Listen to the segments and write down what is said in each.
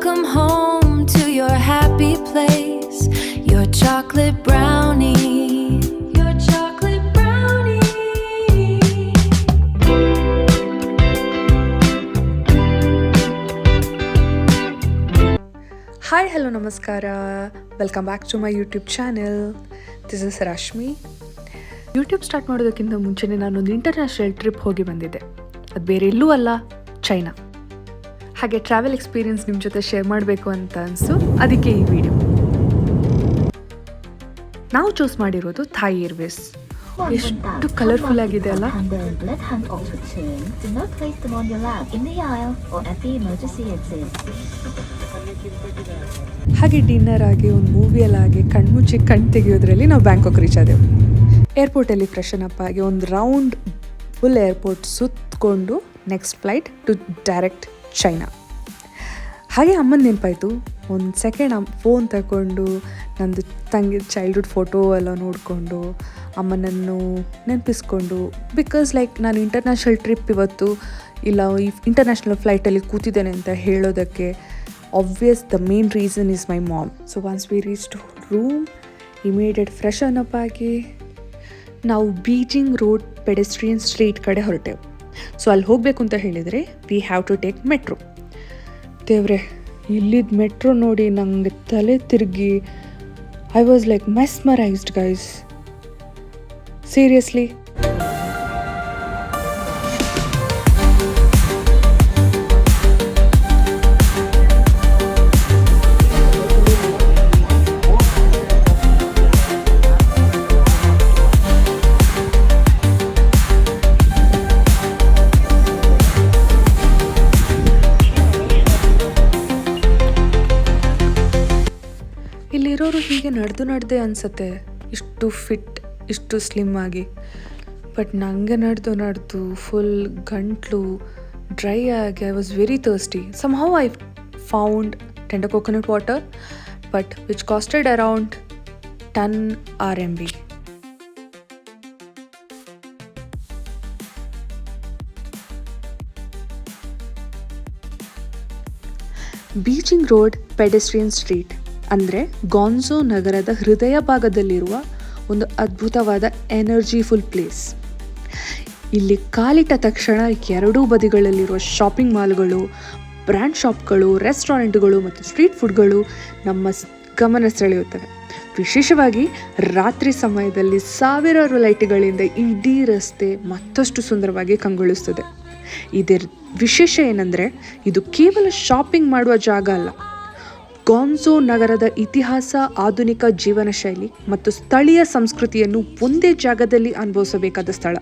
Welcome home to your happy place, your chocolate brownie, your chocolate brownie. Hi, hello, namaskara. Welcome back to my YouTube channel. This is Rashmi. YouTube start ಮಾಡೋದಕ್ಕಿಂತ ಮುಂಚೆನೇ ನಾನೊಂದು international trip ಹೋಗಿ ಬಂದಿದ್ದೆ. ಅದು ಬೇರೆ ಎಲ್ಲೂ ಅಲ್ಲ, China. ಹಾಗೆ ಟ್ರಾವೆಲ್ ಎಕ್ಸ್ಪೀರಿಯನ್ಸ್ ನಿಮ್ಮ ಜೊತೆ ಶೇರ್ ಮಾಡಬೇಕು ಅಂತ ಅನಿಸ್ತು, ಅದಕ್ಕೆ ಈ ವಿಡಿಯೋ. ನಾವು ಚೂಸ್ ಮಾಡಿರೋದು ಥಾಯ್ ಏರ್ವೇಸ್. ಎಷ್ಟು ಕಲರ್ಫುಲ್ ಆಗಿದೆ ಅಲ್ಲ. ಹಾಗೆ ಡಿನ್ನರ್ ಆಗಿ ಒಂದು ಮೂವಿಯಲ್ಲಾಗಿ ಕಣ್ಮುಚ್ಚಿ ಕಣ್ಣು ತೆಗೆಯೋದ್ರಲ್ಲಿ ನಾವು ಬ್ಯಾಂಕಾಕ್ ರೀಚ್ ಆದೆವು. ಏರ್ಪೋರ್ಟಲ್ಲಿ ಫ್ರೆಶನ್ ಅಪ್ ಆಗಿ ಒಂದು ರೌಂಡ್ ಫುಲ್ ಏರ್ಪೋರ್ಟ್ ಸುತ್ತಕೊಂಡು next flight to direct China. ಹಾಗೆ ಅಮ್ಮನ ನೆನಪಾಯಿತು. ಒಂದು ಸೆಕೆಂಡ್ ಫೋನ್ ತಗೊಂಡು ನಂದು ತಂಗಿ ಚೈಲ್ಡ್ಹುಡ್ ಫೋಟೋ ಎಲ್ಲ ನೋಡಿಕೊಂಡು ಅಮ್ಮನನ್ನು ನೆನಪಿಸ್ಕೊಂಡು, ಬಿಕಾಸ್ ಲೈಕ್ ನಾನು ಇಂಟರ್ನ್ಯಾಷನಲ್ ಟ್ರಿಪ್ ಇವತ್ತು ಇಲ್ಲ ಈ ಇಂಟರ್ನ್ಯಾಷನಲ್ ಫ್ಲೈಟಲ್ಲಿ ಕೂತಿದ್ದೇನೆ ಅಂತ ಹೇಳೋದಕ್ಕೆ obvious the main reason is my mom. So once we reach to room, immediate freshen up ಆಗಿ ನಾವು ಬೀಜಿಂಗ್ ರೋಡ್ ಪೆಡೆಸ್ಟ್ರಿಯನ್ ಸ್ಟ್ರೀಟ್ ಕಡೆ ಹೊರಟೆವು. ಸೊ ಅಲ್ಲಿ ಹೋಗಬೇಕು ಅಂತ ಹೇಳಿದರೆ we have to take metro. ದೇವ್ರೆ, ಇಲ್ಲಿದ್ದ ಮೆಟ್ರೋ ನೋಡಿ ನನಗೆ ತಲೆ ತಿರುಗಿ I was like mesmerised guys, seriously. ಇಲ್ಲಿರೋರು ಹೀಗೆ ನಡೆದೇ ಅನಿಸುತ್ತೆ, ಇಷ್ಟು ಫಿಟ್, ಇಷ್ಟು ಸ್ಲಿಮ್ ಆಗಿ. ಬಟ್ ನನಗೆ ನಡೆದು ಫುಲ್ ಗಂಟ್ಲು ಡ್ರೈ ಆಗಿ I was very thirsty. Somehow I found tender coconut water but which costed around 10 RMB. Beijing road pedestrian street ಅಂದರೆ ಗಾನ್ಝೋ ನಗರದ ಹೃದಯ ಭಾಗದಲ್ಲಿರುವ ಒಂದು ಅದ್ಭುತವಾದ ಎನರ್ಜಿಫುಲ್ ಪ್ಲೇಸ್. ಇಲ್ಲಿ ಕಾಲಿಟ್ಟ ತಕ್ಷಣ ಎರಡೂ ಬದಿಗಳಲ್ಲಿರುವ ಶಾಪಿಂಗ್ ಮಾಲ್ಗಳು, ಬ್ರ್ಯಾಂಡ್ ಶಾಪ್ಗಳು, ರೆಸ್ಟೋರೆಂಟ್ಗಳು ಮತ್ತು ಸ್ಟ್ರೀಟ್ ಫುಡ್ಗಳು ನಮ್ಮ ಗಮನ ಸೆಳೆಯುತ್ತವೆ. ವಿಶೇಷವಾಗಿ ರಾತ್ರಿ ಸಮಯದಲ್ಲಿ ಸಾವಿರಾರು ಲೈಟ್ಗಳಿಂದ ಇಡೀ ರಸ್ತೆ ಮತ್ತಷ್ಟು ಸುಂದರವಾಗಿ ಕಂಗೊಳಿಸುತ್ತದೆ. ಇದರ ವಿಶೇಷ ಏನಂದರೆ ಇದು ಕೇವಲ ಶಾಪಿಂಗ್ ಮಾಡುವ ಜಾಗ ಅಲ್ಲ, ಗಾನ್ಝೋ ನಗರದ ಇತಿಹಾಸ, ಆಧುನಿಕ ಜೀವನ ಶೈಲಿ ಮತ್ತು ಸ್ಥಳೀಯ ಸಂಸ್ಕೃತಿಯನ್ನು ಒಂದೇ ಜಾಗದಲ್ಲಿ ಅನುಭವಿಸಬೇಕಾದ ಸ್ಥಳ.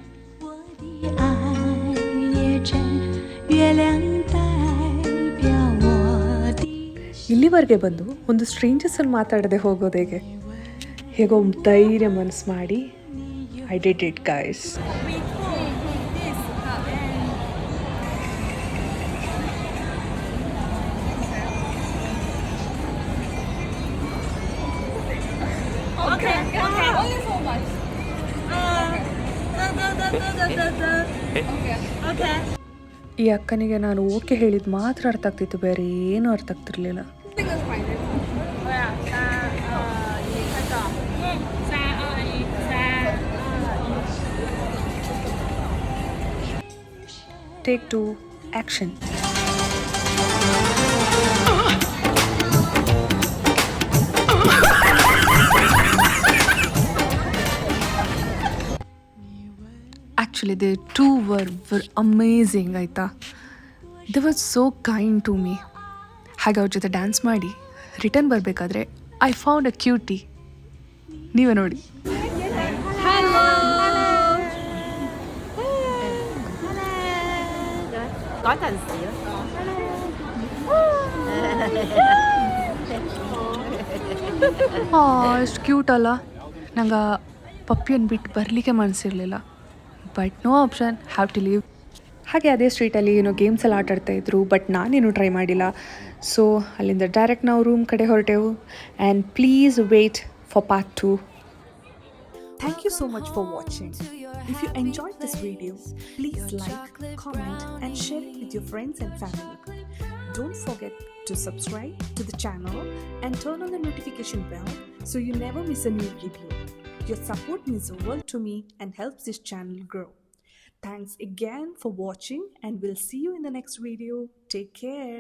ಇಲ್ಲಿವರೆಗೆ ಬಂದು ಒಂದು ಸ್ಟ್ರೇಂಜರ್ಸಲ್ಲಿ ಮಾತಾಡದೆ ಹೋಗೋದು ಹೇಗೋ ಧೈರ್ಯ ಮನಸ್ಸು ಮಾಡಿ ಐ ಡಿಡ್ ಇಟ್ ಗೈಸ್. ಈ ಅಕ್ಕನಿಗೆ ನಾನು ಓಕೆ ಹೇಳಿದ್ದು ಮಾತ್ರ ಅರ್ಥ ಆಗ್ತಿತ್ತು, ಬೇರೆ ಏನೂ ಅರ್ಥ ಆಗ್ತಿರ್ಲಿಲ್ಲ. Take 2 action. Actually, they two were amazing, ಆಯಿತಾ. They were so kind to me. ಹಾಗೆ ಅವ್ರ ಜೊತೆ ಡ್ಯಾನ್ಸ್ ಮಾಡಿ ರಿಟರ್ನ್ ಬರಬೇಕಾದ್ರೆ ಐ ಫೌಂಡ್ ಅ ಕ್ಯೂಟಿ. ನೀವೇ ನೋಡಿ. ಎಷ್ಟು ಕ್ಯೂಟ್ ಅಲ್ಲ. ನಂಗೆ ಪಪ್ಪಿಯನ್ನು ಬಿಟ್ಟು ಬರಲಿಕ್ಕೆ ಮನಸ್ಸಿರಲಿಲ್ಲ. But no option, have to leave. ಹಾಗೆ ಅದೇ ಸ್ಟ್ರೀಟಲ್ಲಿ ಏನೋ ಗೇಮ್ಸ್ ಎಲ್ಲ ಆಟಾಡ್ತಾಯಿದ್ರು, ಬಟ್ ನಾನೇನು ಟ್ರೈ ಮಾಡಿಲ್ಲ. ಸೊ ಅಲ್ಲಿಂದ ಡೈರೆಕ್ಟ್ ನಾವು ರೂಮ್ ಕಡೆ ಹೊರಟೆವು. And please wait for part 2. Thank you so much for watching. If you enjoyed this video, please like, comment and share it with your friends and family. don't forget to subscribe to the channel and turn on the notification bell so you never miss a new video. Your support means the world to me and helps this channel grow. Thanks again for watching, and we'll see you in the next video. Take care.